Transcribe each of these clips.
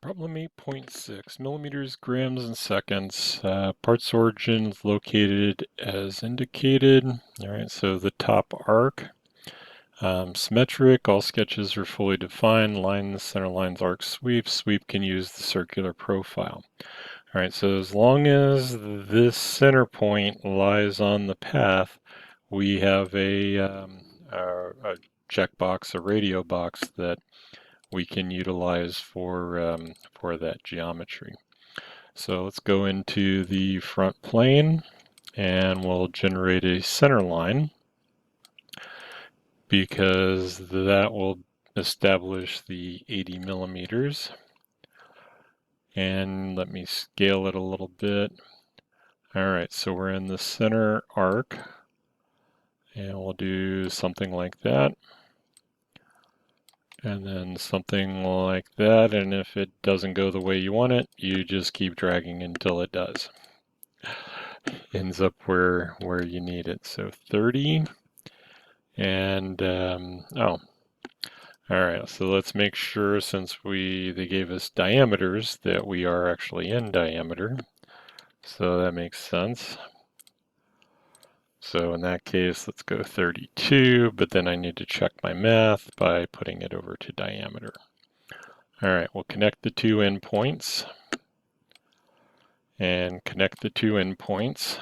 Problem 8.6, millimeters, grams, and seconds. Parts origin is located as indicated. All right, so the top arc. Symmetric, all sketches are fully defined. Lines, center lines, arc, sweep. Sweep can use the circular profile. All right, so as long as this center point lies on the path, we have a checkbox, a radio box that we can utilize for that geometry. So let's go into the front plane and we'll generate a center line because that will establish the 80 millimeters. And let me scale it a little bit. All right, so we're in the center arc and we'll do something like that. And then something like that, and if it doesn't go the way you want it, you just keep dragging until it does. Ends up where you need it. So 30, and all right, so let's make sure since they gave us diameters that we are actually in diameter. So that makes sense. So in that case, let's go 32, but then I need to check my math by putting it over to diameter. All right, we'll connect the two endpoints and connect the two endpoints.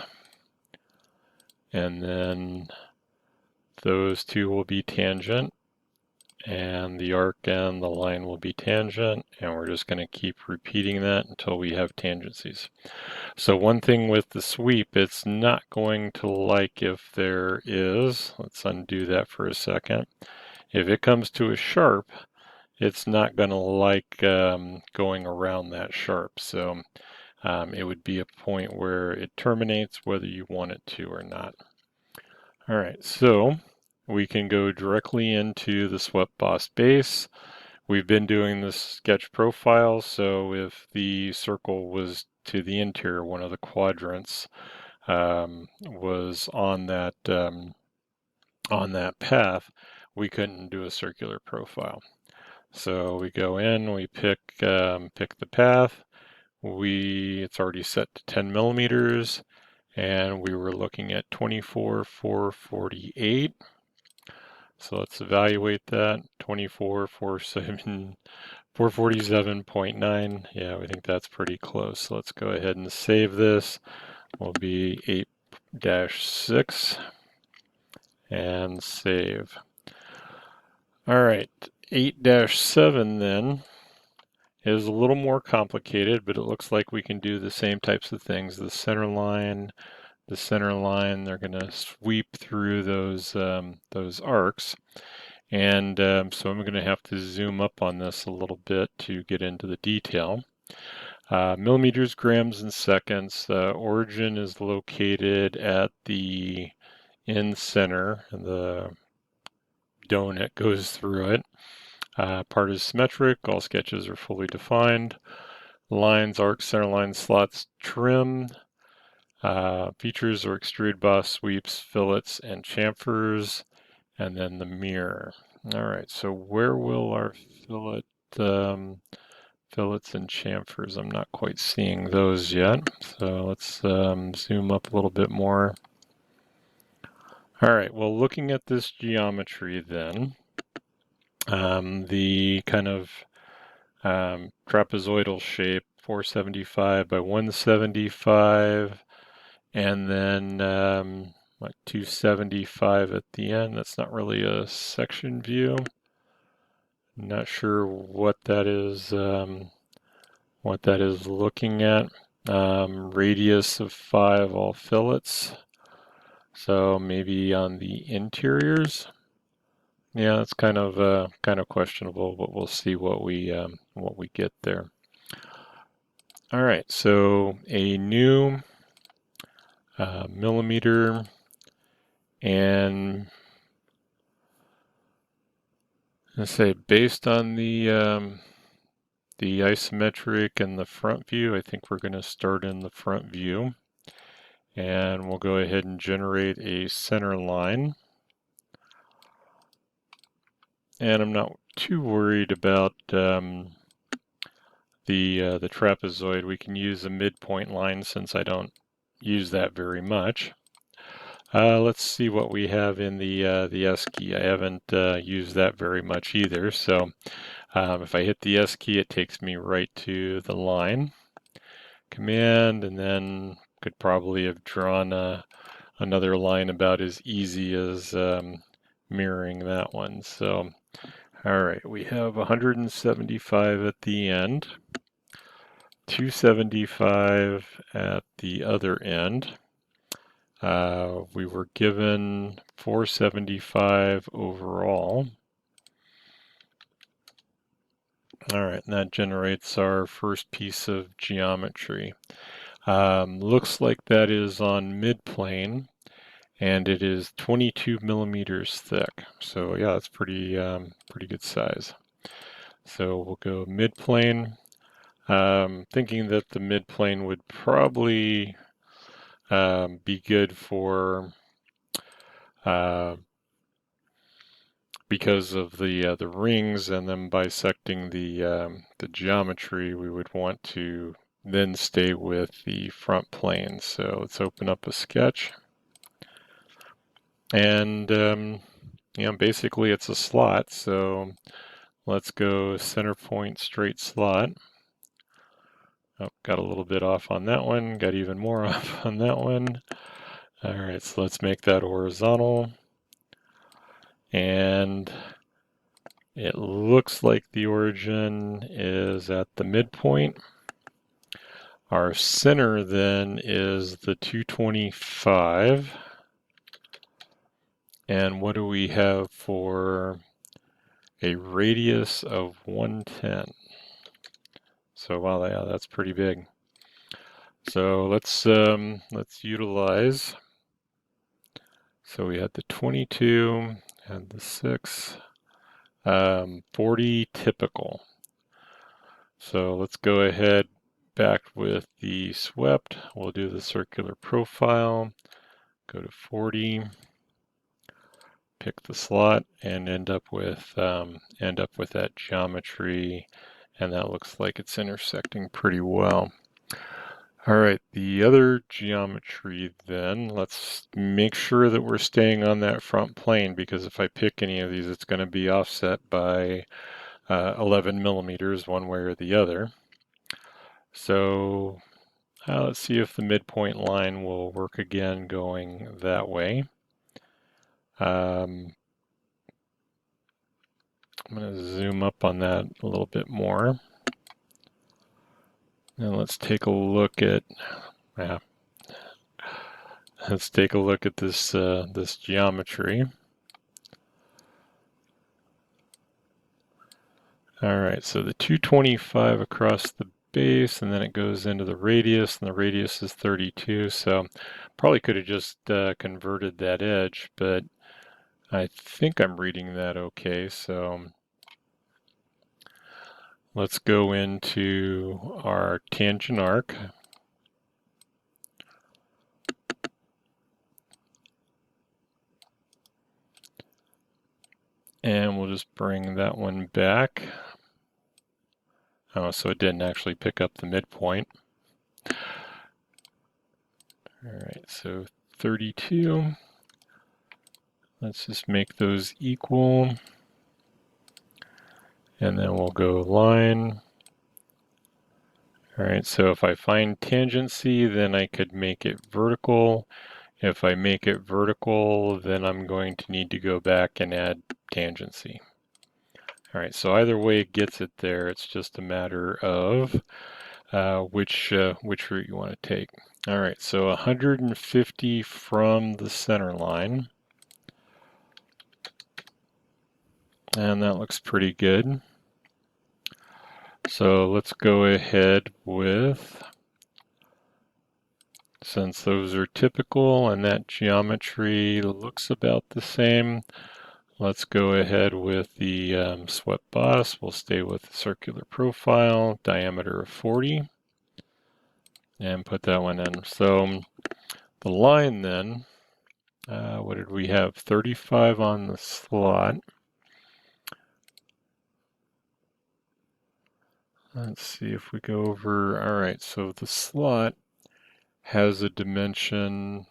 And then those two will be tangent and the arc and the line will be tangent, and we're just going to keep repeating that until we have tangencies. So one thing with the sweep, it's not going to like if there is, let's undo that for a second. If it comes to a sharp, it's not going to like going around that sharp. So it would be a point where it terminates whether you want it to or not. All right, so we can go directly into the swept boss base. We've been doing this sketch profile, so if the circle was to the interior, one of the quadrants was on that path, we couldn't do a circular profile. So we go in, we pick the path. It's already set to 10 millimeters, and we were looking at 24,448. So let's evaluate that. 447.9. Yeah, we think that's pretty close. So let's go ahead and save this. Will be 8-6 and save. All right, 8-7 then is a little more complicated, but it looks like we can do the same types of things. The center line, they're going to sweep through those arcs. And so I'm going to have to zoom up on this a little bit to get into the detail. Millimeters, grams, and seconds. Origin is located at the in center, the donut goes through it. Part is symmetric, all sketches are fully defined. Lines, arcs, center lines, slots, trim. Features are extrude boss, sweeps, fillets, and chamfers, and then the mirror. All right, so where will our fillets and chamfers? I'm not quite seeing those yet. So let's zoom up a little bit more. All right, well, looking at this geometry then, the kind of trapezoidal shape, 475 by 175, and then 275 at the end. That's not really a section view. Not sure what that is looking at. Radius of 5, all fillets. So maybe on the interiors. Yeah, that's kind of questionable, but we'll see what we get there. All right, so a new millimeter and let's say based on the isometric and the front view, I think we're going to start in the front view. And we'll go ahead and generate a center line. And I'm not too worried about the trapezoid, we can use a midpoint line since I don't use that very much. Let's see what we have in the S key. I haven't used that very much either. So if I hit the S key, it takes me right to the line. Command, and then could probably have drawn another line about as easy as mirroring that one. So, all right, we have 175 at the end, 275 at the other end. We were given 475 overall. All right, and that generates our first piece of geometry. Looks like that is on midplane, and it is 22 millimeters thick. So yeah, that's pretty good size. So we'll go midplane. Thinking that the midplane would probably be good for because of the rings and them bisecting the geometry. We would want to then stay with the front plane. So let's open up a sketch. And, basically it's a slot. So let's go center point straight slot. Oh, got a little bit off on that one. Got even more off on that one. All right, so let's make that horizontal. And it looks like the origin is at the midpoint. Our center then is the 225. And what do we have for a radius of 110? So wow, yeah, that's pretty big. So let's utilize. So we had the 22 and the 6, 40 typical. So let's go ahead back with the swept. We'll do the circular profile. Go to 40. Pick the slot and end up with that geometry, and that looks like it's intersecting pretty well. All right, the other geometry then, let's make sure that we're staying on that front plane, because if I pick any of these, it's going to be offset by 11 millimeters one way or the other. So let's see if the midpoint line will work again going that way. I'm going to zoom up on that a little bit more. And let's take a look at this this geometry. All right, so the 225 across the base, and then it goes into the radius, and the radius is 32. So probably could have just converted that edge, but I think I'm reading that okay. So let's go into our tangent arc. And we'll just bring that one back. Oh, so it didn't actually pick up the midpoint. All right, so 32. Let's just make those equal. And then we'll go line. All right, so if I find tangency, then I could make it vertical. If I make it vertical, then I'm going to need to go back and add tangency. All right, so either way it gets it there. It's just a matter of which route you want to take. All right, so 150 from the center line. And that looks pretty good. So let's go ahead with, since those are typical and that geometry looks about the same, let's go ahead with the swept boss. We'll stay with the circular profile, diameter of 40, and put that one in. So the line then, what did we have? 35 on the slot. Let's see if we go over. All right, so the slot has a dimension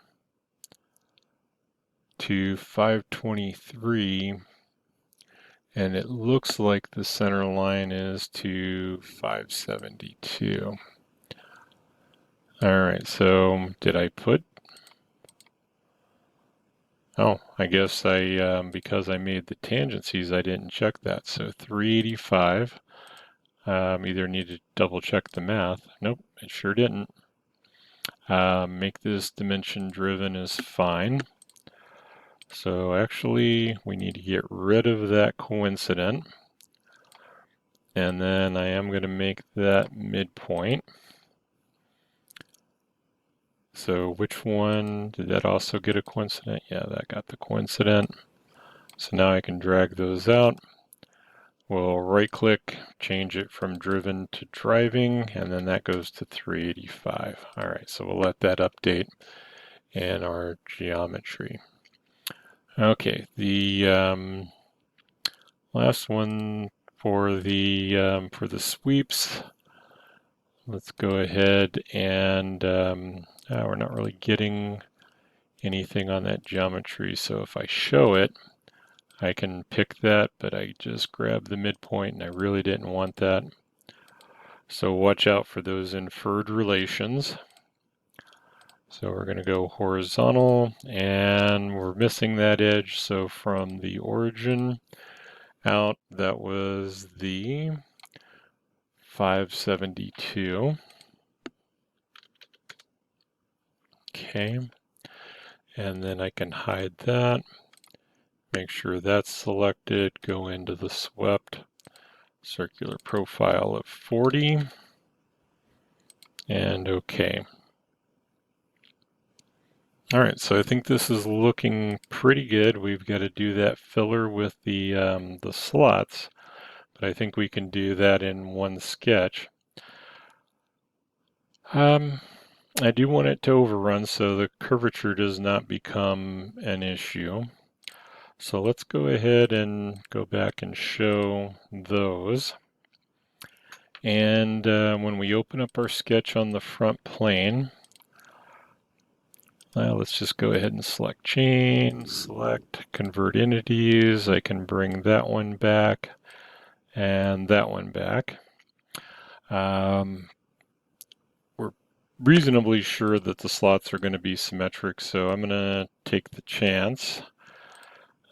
to 523, and it looks like the center line is to 572. All right, so did I put? Oh, I guess because I made the tangencies, I didn't check that. So 385. Either need to double check the math. Nope, it sure didn't. Make this dimension driven is fine. So actually, we need to get rid of that coincident. And then I am going to make that midpoint. So which one, did that also get a coincident? Yeah, that got the coincident. So now I can drag those out. We'll right click, change it from driven to driving, and then that goes to 385. All right, so we'll let that update in our geometry. Okay, the last one for the sweeps. Let's go ahead and we're not really getting anything on that geometry, so if I show it, I can pick that, but I just grabbed the midpoint and I really didn't want that. So watch out for those inferred relations. So we're going to go horizontal, and we're missing that edge. So from the origin out, that was the 572. Okay. And then I can hide that. Make sure that's selected. Go into the swept circular profile of 40. And OK. All right, so I think this is looking pretty good. We've got to do that filler with the slots, but I think we can do that in one sketch. I do want it to overrun so the curvature does not become an issue. So let's go ahead and go back and show those. And when we open up our sketch on the front plane, let's just go ahead and select chain, select convert entities. I can bring that one back and that one back. We're reasonably sure that the slots are going to be symmetric, so I'm going to take the chance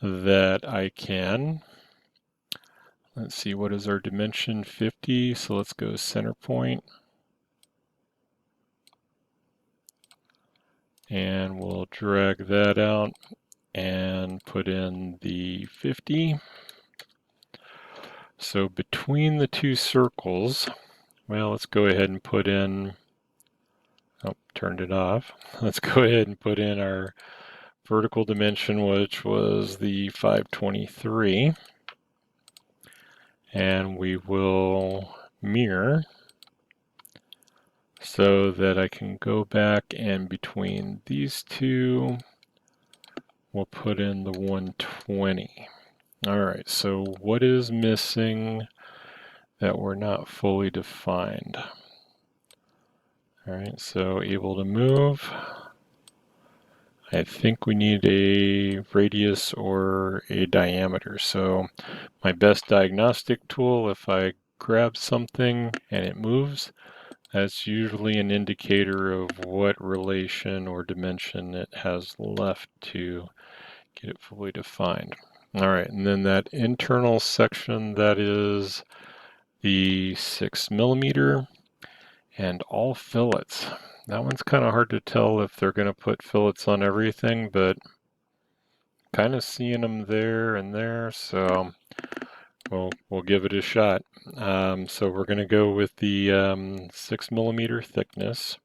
that I can. Let's see, what is our dimension? 50, so let's go center point. And we'll drag that out and put in the 50. So between the two circles, well, let's go ahead and put in, oh, turned it off. Let's go ahead and put in our vertical dimension, which was the 523. And we will mirror so that I can go back, and between these two, we'll put in the 120. All right, so what is missing that we're not fully defined? All right, so able to move. I think we need a radius or a diameter. So my best diagnostic tool, if I grab something and it moves, that's usually an indicator of what relation or dimension it has left to get it fully defined. All right, and then that internal section, that is the 6 millimeter and all fillets. That one's kind of hard to tell if they're going to put fillets on everything, but kind of seeing them there and there, so we'll give it a shot. So we're going to go with the 6 millimeter thickness.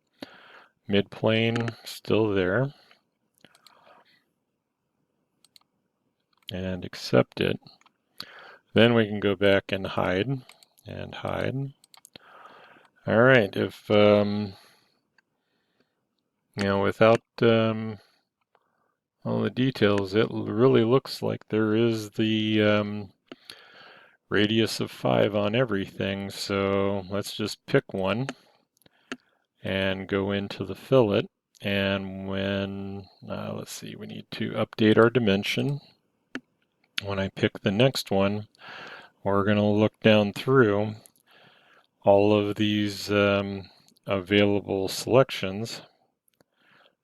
Mid-plane still there. And accept it. Then we can go back and hide. And hide. All right, if, without all the details, it really looks like there is the radius of 5 on everything, so let's just pick one and go into the fillet. And when, let's see, we need to update our dimension. When I pick the next one, we're going to look down through all of these available selections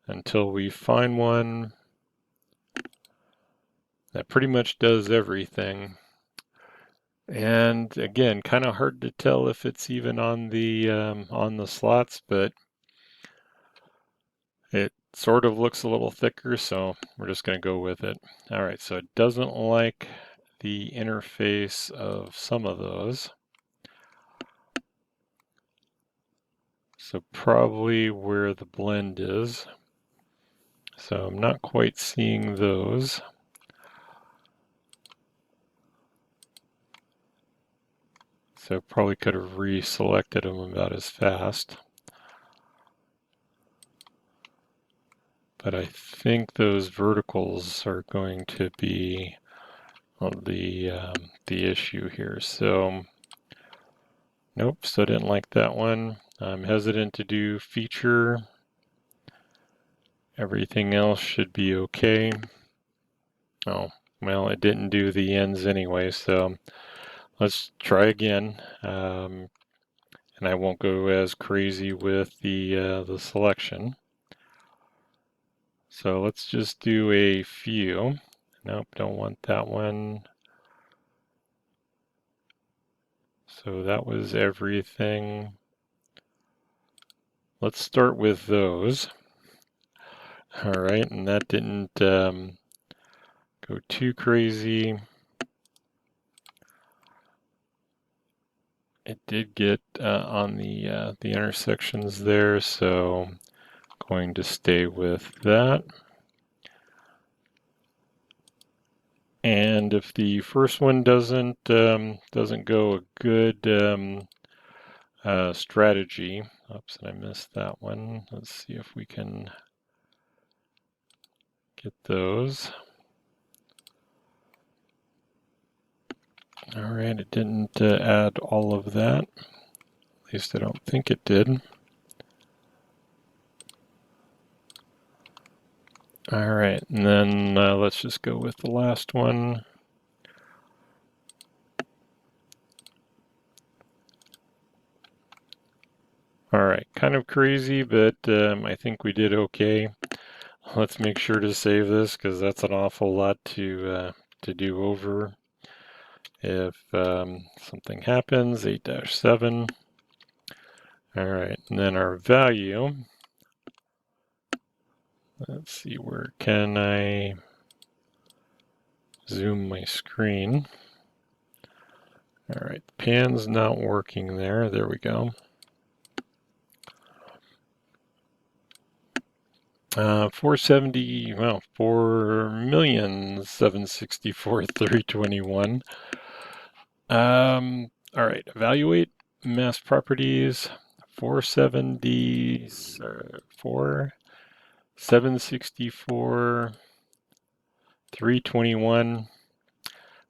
until we find one that pretty much does everything. And again, kind of hard to tell if it's even on the slots, but it sort of looks a little thicker, so we're just going to go with it. All right, so it doesn't like the interface of some of those. So probably where the blend is. So I'm not quite seeing those. So probably could have reselected them about as fast. But I think those verticals are going to be the issue here. So nope, so didn't like that one. I'm hesitant to do feature. Everything else should be okay. Oh, well, it didn't do the ends anyway, so let's try again. And I won't go as crazy with the selection. So let's just do a few. Nope, don't want that one. So that was everything. Let's start with those. All right, and that didn't go too crazy. It did get on the intersections there, so going to stay with that. And if the first one doesn't go a good strategy, oops, and I missed that one. Let's see if we can get those. All right, it didn't add all of that. At least I don't think it did. All right, and then let's just go with the last one. All right, kind of crazy, but I think we did okay. Let's make sure to save this because that's an awful lot to do over. If something happens, 8-7. All right, and then our value. Let's see, where can I zoom my screen? All right, the pan's not working there. There we go. 470, well, 4,764,321. All right, evaluate mass properties. 470, 764, 321.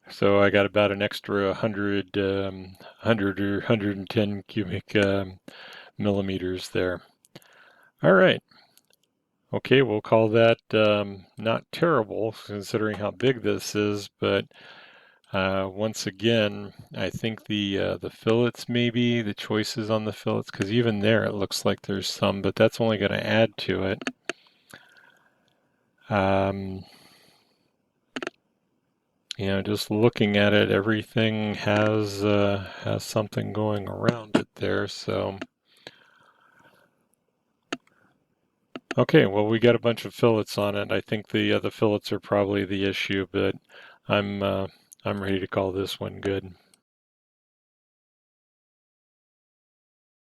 So I got about an extra 100, 100 or 110 cubic millimeters there. All right. Okay, we'll call that not terrible considering how big this is, but once again, I think the fillets maybe, the choices on the fillets, because even there it looks like there's some, but that's only going to add to it. You know, just looking at it, everything has something going around it there, so. Okay, well, we got a bunch of fillets on it. I think the fillets are probably the issue, but I'm ready to call this one good.